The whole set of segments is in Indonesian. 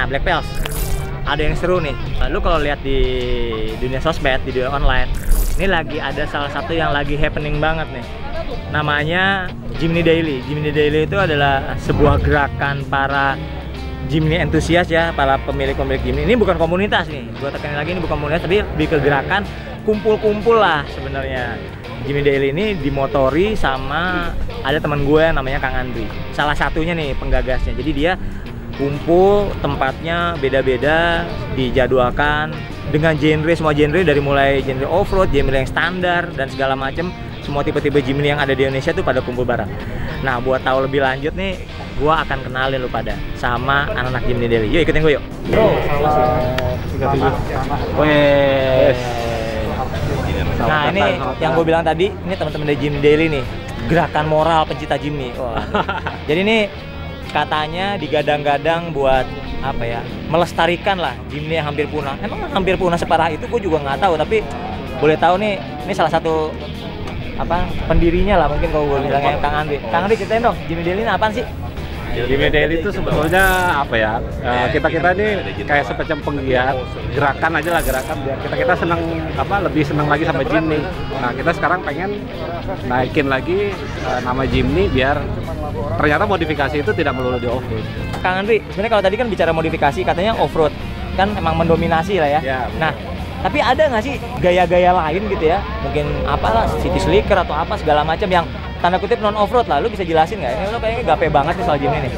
Nah, Black Pels, ada yang seru nih. Lu kalau lihat di dunia sosmed, di dunia online, ini lagi ada salah satu yang lagi happening banget nih. Namanya Jimny Daily. Jimny Daily itu adalah sebuah gerakan para Jimny entusias ya, para pemilik-pemilik Jimny. Ini bukan komunitas nih, gua tekanin lagi, ini bukan komunitas, tapi lebih ke gerakan kumpul-kumpul lah sebenarnya. Jimny Daily ini dimotori sama ada teman gue namanya Kang Andri. Salah satunya nih penggagasnya. Jadi dia kumpul, tempatnya beda-beda, dijadwalkan dengan genre, semua genre, dari mulai genre off-road, genre yang standar dan segala macam. Semua tipe-tipe Jimny yang ada di Indonesia tuh pada kumpul bareng. Nah, buat tahu lebih lanjut nih, gue akan kenalin lu pada sama anak-anak Jimny Daily. Yuk ikutin gue yuk. Bro, nah ini yang gue bilang tadi, ini teman-teman dari Jimny Daily nih, gerakan moral pencinta Jimny. Wah. Jadi ini katanya digadang-gadang buat apa ya, melestarikan lah Jimny yang hampir punah. Emang hampir punah separah itu gue juga nggak tahu, tapi boleh tahu nih, ini salah satu apa pendirinya lah mungkin kalau gue bilangnya Kang Andri. Kang Andri ceritain dong, Jimny Daily ini apaan sih? Jimny Daily itu sebetulnya apa ya, kita ini kayak semacam penggiat gerakan aja lah, gerakan biar kita senang, lebih senang lagi sama Jimny. Nah, kita sekarang pengen naikin lagi nama Jimny biar ternyata modifikasi itu tidak melulu di off-road. Kang Andri, sebenarnya kalau tadi kan bicara modifikasi katanya off-road kan emang mendominasi lah ya. Nah, tapi ada nggak sih gaya-gaya lain gitu ya, mungkin apalah city slicker atau apa segala macam yang tanda kutip non off-road lah, lu bisa jelasin nggak? Ini lu kayaknya gape banget nih soal Jimny nih.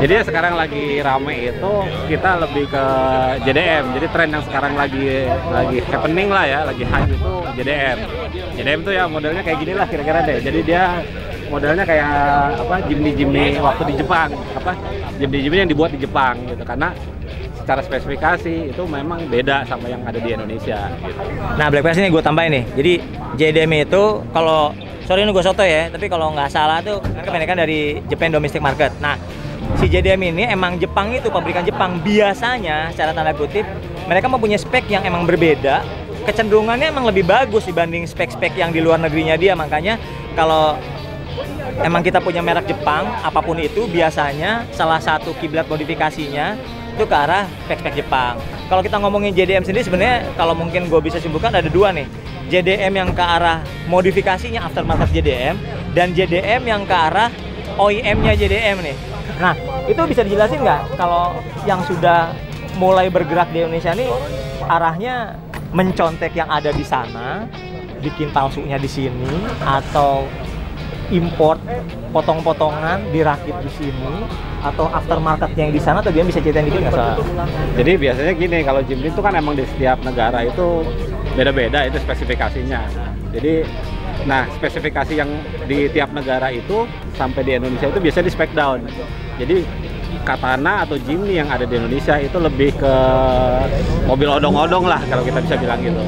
Jadi sekarang lagi rame itu kita lebih ke JDM. Jadi tren yang sekarang lagi happening lah ya, lagi hype itu JDM. JDM tuh ya modelnya kayak gini lah kira-kira deh. Jadi dia modelnya kayak Jimny waktu di Jepang, Jimny yang dibuat di Jepang gitu, karena secara spesifikasi itu memang beda sama yang ada di Indonesia gitu. Nah, Black Pels ini gue tambahin nih. Jadi JDM itu kalau sorry ini gue soto ya, tapi kalau nggak salah tuh kebanyakan dari Japan Domestic Market. Nah, si JDM ini emang Jepang itu, pabrikan Jepang, biasanya secara tanda kutip mereka mempunyai spek yang emang berbeda, kecenderungannya emang lebih bagus dibanding spek-spek yang di luar negerinya dia. Makanya kalau emang kita punya merek Jepang, apapun itu biasanya salah satu kiblat modifikasinya itu ke arah spek-spek Jepang. Kalau kita ngomongin JDM sendiri sebenarnya kalau mungkin gue bisa simpulkan ada dua nih. JDM yang ke arah modifikasinya aftermarket JDM dan JDM yang ke arah OEM-nya JDM nih. Nah, itu bisa dijelasin nggak kalau yang sudah mulai bergerak di Indonesia nih arahnya mencontek yang ada di sana, bikin palsunya di sini, atau import potong-potongan dirakit di sini, atau aftermarket yang di sana, atau dia bisa ceritain dikit nggak salah? Jadi biasanya gini, kalau Jimny itu kan emang di setiap negara itu beda-beda itu spesifikasinya. Jadi, nah spesifikasi yang di tiap negara itu sampai di Indonesia itu biasanya di spec down. Jadi Katana atau Jimny yang ada di Indonesia itu lebih ke mobil odong-odong lah kalau kita bisa bilang gitu.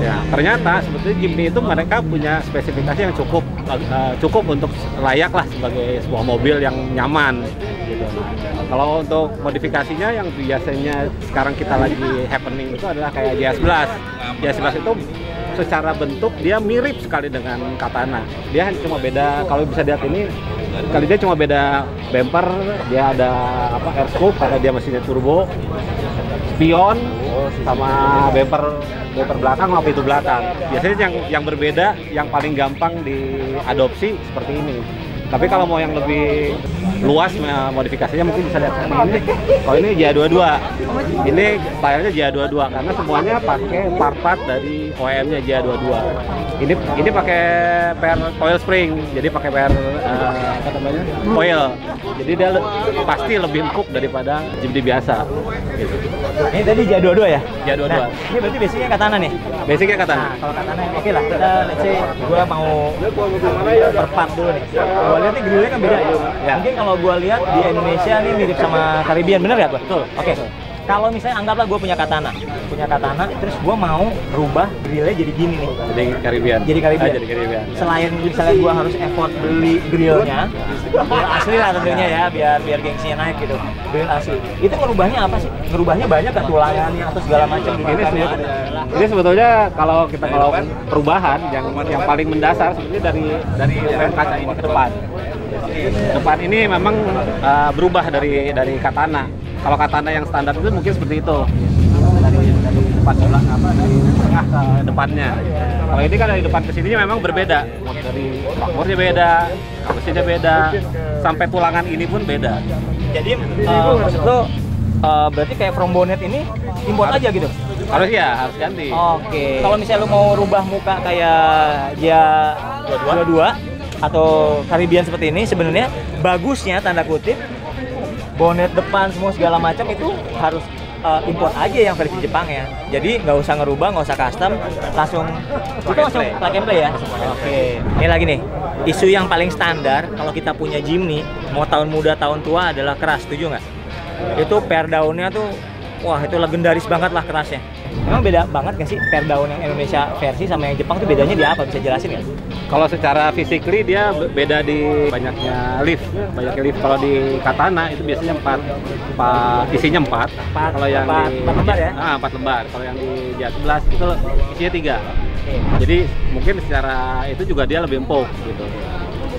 Ya, ternyata sebetulnya Jimny itu mereka punya spesifikasi yang cukup untuk layak lah sebagai sebuah mobil yang nyaman gitu. Kalau untuk modifikasinya yang biasanya sekarang kita lagi happening itu adalah kayak JS11. JS11 itu secara bentuk dia mirip sekali dengan Katana. Dia cuma beda, kalau bisa lihat ini, kali dia cuma beda bumper, dia ada air scoop karena dia mesinnya turbo, spion sama bumper belakang sama pintu belakang. Biasanya yang berbeda, yang paling gampang diadopsi seperti ini. Tapi kalau mau yang lebih luas modifikasinya mungkin bisa lihat ini. Kalau ini JA22, ini layarnya JA22 karena semuanya pakai part-part dari OEM-nya JA22. Ini pakai per coil spring, jadi pakai per coil. Jadi dia pasti lebih empuk daripada Jimny biasa. Gitu. Ini tadi JA22 ya? JA22. Nah, ini berarti basicnya Katana nih? Basicnya Katana. Nah, kalau Katana oke lah, kita let's say gue mau per part dulu nih. Gue lihat nih grillnya kan beda ya. Mungkin kalau gue lihat di Indonesia nih mirip sama Caribbean, bener ya gue? Betul. Oke. Kalau misalnya anggaplah gue punya Katana, terus gue mau rubah grillnya jadi gini nih. Jadi Caribbean. Jadi Caribbean. Jadi Caribbean. Selain misalnya gue harus effort beli grillnya, grill asli lah tentunya ya, biar gengsinya naik gitu. Grill asli. Itu ngerubahnya apa sih? Ngerubahnya banyak kan tulangannya atau segala macam gitu. Ini sebetulnya kalau kita perubahan yang paling mendasar sebetulnya dari rem kaca ini ke depan. Depan ini memang berubah dari Katana. Kalau katana yang standar itu mungkin seperti itu. Dari depan belakang apa dari tengah ke depannya. Kalau ini kan dari depan ke sininya memang berbeda. Dari makmurnya beda, mesinnya beda, sampai tulangan ini pun beda. Jadi maksud lo berarti kayak from bonnet ini import aja gitu? Harus ya, harus ganti. Oke. Kalau misalnya lo mau rubah muka kayak dia 22 atau Caribbean seperti ini, sebenarnya bagusnya tanda kutip bonnet depan semua segala macam itu harus import aja yang versi Jepang ya. Jadi nggak usah ngerubah, nggak usah custom, langsung plug and play ya. Oke. Ini lagi nih, isu yang paling standar kalau kita punya Jimny, mau tahun muda tahun tua adalah keras, setuju nggak? Itu per daunnya tuh, wah itu legendaris banget lah kerasnya. Emang beda banget nggak sih per daun yang Indonesia versi sama yang Jepang tuh bedanya di apa? Bisa jelasin nggak? Kalau secara physically dia beda di banyaknya leaf. Kalau di katana itu biasanya 4 isinya 4. Kalau yang 4 lembar ya? 4 lembar. Kalau yang di J11 itu isinya 3. Jadi mungkin secara itu juga dia lebih empuk gitu.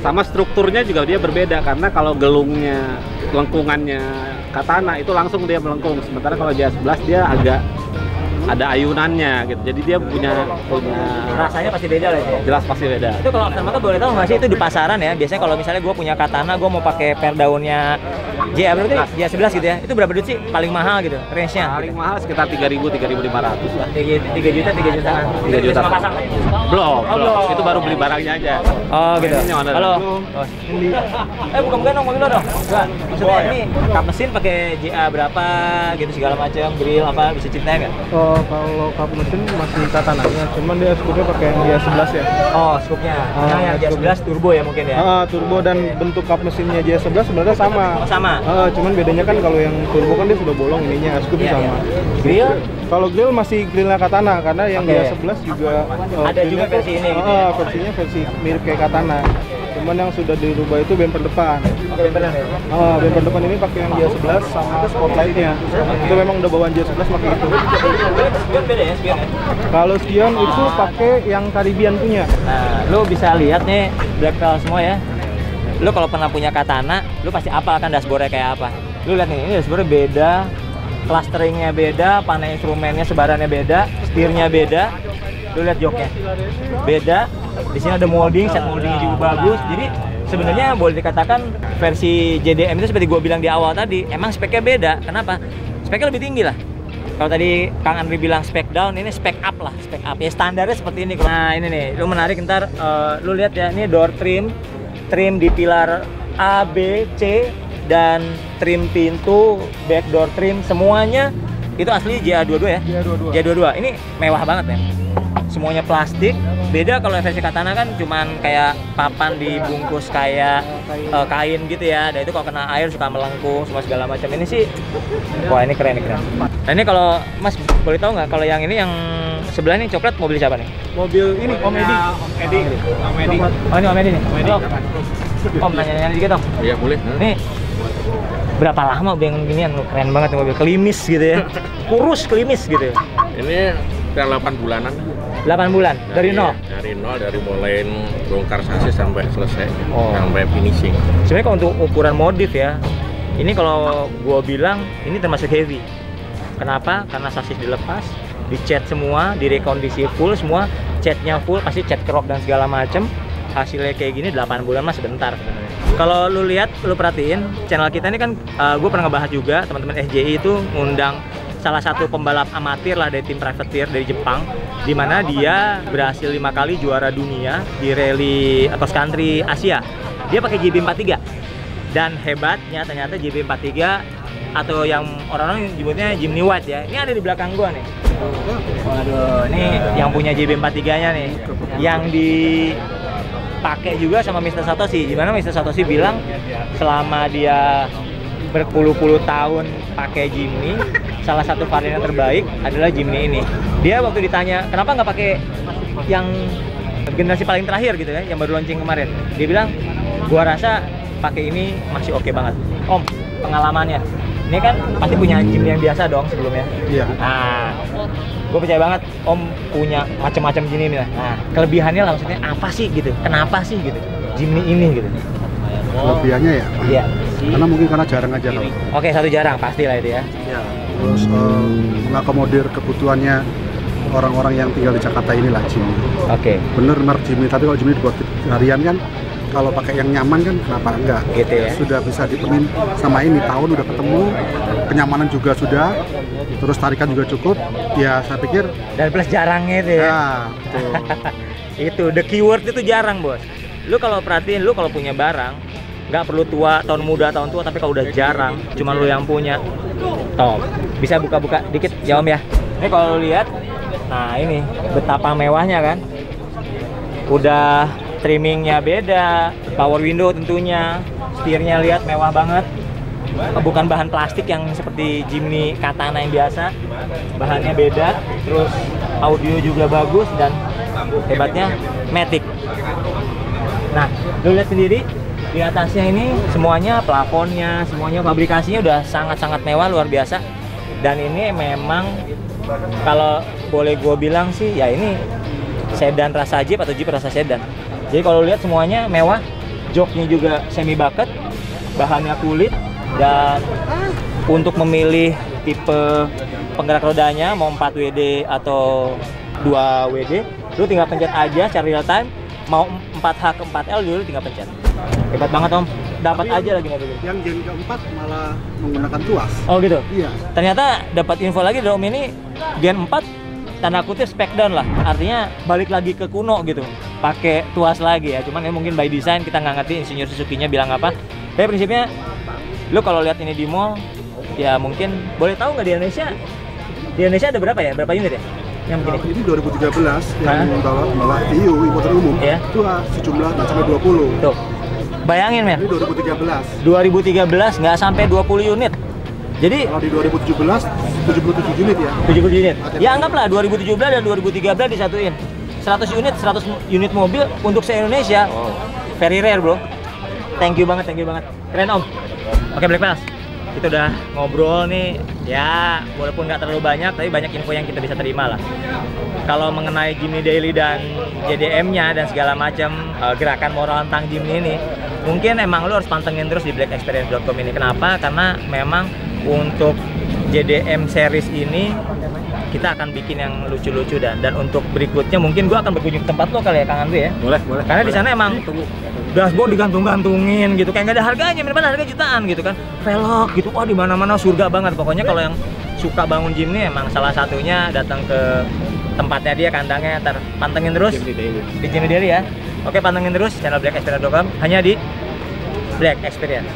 Sama strukturnya juga dia berbeda karena kalau gelungnya, lengkungannya katana itu langsung dia melengkung. Sementara kalau J11 dia agak ada ayunannya gitu, jadi dia punya rasanya pasti beda lah ya. Jelas pasti beda. Itu kalau sama boleh tahu nggak sih itu di pasaran ya? Biasanya kalau misalnya gue punya katana, gue mau pakai per daunnya J11 gitu ya, itu berapa duit sih paling mahal gitu, range-nya? Paling mahal sekitar 3.000, 3.500 lah. 3 juta, 3 jutaan. 3 juta. Sama pasang? Belum. Belum. Itu baru beli barangnya aja. Oh gitu. Halo. Bukan dong mobil lo dong. Enggak. Maksudnya ini kap mesin pakai JA berapa gitu segala macam, grill apa, bisa ceritain nggak? Kalau kap mesin masih katananya, cuman dia scoopnya pakai yang J11 ya. Oh, scoopnya. Nah, yang J11 turbo ya mungkin ya? Turbo, dan bentuk kap mesinnya J11 sebenarnya sama. Oh, sama? Cuman bedanya kan kalau yang turbo kan dia sudah bolong ininya, scoopnya sama. Grill? Kalau grill masih grillnya katana, karena yang J11 juga ada juga versi ini gitu ya? Versinya versi mirip kayak katana. Cuman yang sudah dirubah itu bumper depan. Bumper depan ya? Bumper depan ini pakai yang J11 sama spotlightnya. Itu memang udah bawaan J11 pakai itu. Spion beda ya, spion ya? Kalau spion itu pakai yang Caribbean punya. Nah, lu bisa lihat nih black pearl semua ya. Lu kalau pernah punya katana, lu pasti apa kan dashboardnya kayak apa. Lu lihat nih, ini dashboardnya beda, clusteringnya beda, panel instrumennya sebarannya beda, setirnya beda. Lu lihat joknya beda. Di sini ada molding, set moldingnya juga bagus. Jadi sebenarnya boleh dikatakan versi JDM itu seperti gue bilang di awal tadi, emang speknya beda. Kenapa? Speknya lebih tinggi lah. Kalau tadi Kang Andri bilang spek down, ini spek up lah, spek up ya, standarnya seperti ini. Nah ini nih, lu menarik ntar, lu lihat ya, ini door trim di pilar A, B, C, dan trim pintu, back door trim, semuanya itu asli JA22 ya? JA22. Ini mewah banget ya. Semuanya plastik. Beda kalau versi katana kan cuman kayak papan dibungkus kayak kain gitu ya. Dan itu kalau kena air suka melengkung semua segala macam. Ini sih, wah ini keren. Nah ini kalau Mas boleh tahu nggak kalau yang ini yang sebelah ini coklat mobil siapa nih? Mobil ini Om Edi. Oh ini Om Edi nih. Om nanya-nanya dikit dong. Iya boleh. Nih berapa lama bingung ginian? Keren banget nih mobil, klimis gitu ya. Kurus klimis gitu ya. Ini sekitar 8 bulanan. 8 bulan dari nol. Dari nol, dari mulai bongkar sasis sampai selesai, sampai finishing. Sebenarnya kalau untuk ukuran modif ya, ini kalau gua bilang ini termasuk heavy. Kenapa? Karena sasis dilepas, dicat semua, direkondisi full semua, catnya full, pasti cat kerok dan segala macem. Hasilnya kayak gini 8 bulan mah sebentar sebenarnya. Kalau lu lihat, lu perhatiin channel kita ini kan, gue pernah ngebahas juga teman-teman SJI itu ngundang salah satu pembalap amatir lah dari tim privateer dari Jepang, dimana dia berhasil 5 kali juara dunia di rally cross country Asia. Dia pakai JB43 dan hebatnya ternyata JB43 atau yang orang-orang nyebutnya Jimny White ya. Ini ada di belakang gua nih. Waduh, ini yang punya JB43-nya nih, yang dipakai juga sama Mr. Satoshi. Dimana Mr. Satoshi bilang selama dia berpuluh-puluh tahun pakai Jimny, salah satu varian yang terbaik adalah Jimny ini. Dia waktu ditanya kenapa nggak pakai yang generasi paling terakhir gitu ya, yang baru launching kemarin, dia bilang gua rasa pakai ini masih oke banget. Om, pengalamannya ini kan pasti punya Jimny yang biasa dong sebelumnya. Iya. Nah, gue percaya banget Om punya macam-macam Jimny nih. Nah, kelebihannya lah maksudnya apa sih gitu? Kenapa sih gitu Jimny ini gitu? Kelebihannya ya? Iya. Karena mungkin karena jarang aja kalau. Oke, satu jarang pasti lah itu ya. Ya. Terus mengakomodir kebutuhannya orang-orang yang tinggal di Jakarta inilah Jimny. Oke. Bener merek Jimny, tapi kalau Jimny dibuat harian kan, kalau pakai yang nyaman kan kenapa enggak? Gitu ya. Sudah bisa dipenuhi sama ini, tahun udah ketemu, kenyamanan juga sudah, terus tarikan juga cukup. Ya saya pikir. Dan plus jarangnya itu ya. Ya, betul. Itu the keyword itu jarang, Bos. Lu kalau perhatiin, lu kalau punya barang nggak perlu tua, tahun muda, tahun tua, tapi kalau udah jarang, cuma lu yang punya, top. Bisa buka-buka dikit ya Om ya. Ini kalau lu lihat, nah ini betapa mewahnya kan. Udah trimmingnya beda, power window tentunya, setirnya lihat mewah banget. Bukan bahan plastik yang seperti Jimny Katana yang biasa, bahannya beda, terus audio juga bagus dan hebatnya Matic. Nah, lu lihat sendiri di atasnya ini semuanya, plafonnya, semuanya pabrikasinya udah sangat-sangat mewah, luar biasa. Dan ini memang kalau boleh gue bilang sih ya ini sedan rasa Jeep atau Jeep rasa sedan. Jadi kalau lihat semuanya mewah, joknya juga semi bucket, bahannya kulit, dan untuk memilih tipe penggerak rodanya mau 4 WD atau 2 WD, lu tinggal pencet aja secara real time. Mau 4H ke 4L dulu tinggal pencet. Hebat banget Om, dapat aja lagi mobil ini. Yang gen keempat malah menggunakan tuas. Oh gitu? Iya. Ternyata dapat info lagi dari Om ini Gen 4 tanda kutip spec down lah. Artinya balik lagi ke kuno gitu. Pakai tuas lagi ya. Cuman ya mungkin by design kita nggak ngerti insinyur Suzuki-nya bilang apa. Tapi prinsipnya lu kalau lihat ini di mall ya mungkin boleh tahu nggak di Indonesia? Di Indonesia ada berapa ya? Berapa unit ya? Yang begini? Ini 2013 yang bawa EU importer umum, Iya. itu sejumlah nggak sampai 20. Tuh. Bayangin men. Ini 2013. 2013 nggak sampai 20 unit. Jadi Kalau di 2017 77 unit ya. 70 unit. Ya anggaplah 2017 dan 2013 disatuin. 100 unit, 100 unit mobil untuk se-Indonesia. Very rare, Bro. Thank you banget. Keren, Om. Oke, Black Pals. Kita udah ngobrol nih, ya walaupun nggak terlalu banyak, tapi banyak info yang kita bisa terima lah. Kalau mengenai Jimny Daily dan JDM-nya dan segala macam gerakan moral tentang Jimny ini, mungkin emang lo harus pantengin terus di blackexperience.com ini. Kenapa? Karena memang untuk JDM series ini kita akan bikin yang lucu-lucu dan untuk berikutnya mungkin gua akan berkunjung ke tempat lo kali ya Kang Andri ya. Boleh. Karena di sana emang dashboard digantung-gantungin gitu, kayak nggak ada harganya, minimal harga jutaan gitu kan. Velg gitu, wah di mana-mana surga banget. Pokoknya kalau yang suka bangun Jimny emang salah satunya datang ke tempatnya dia, kandangnya. Ntar pantengin terus di Jimny Daily ya. Oke, pantengin terus channel blackexperience.com hanya di Black Experience.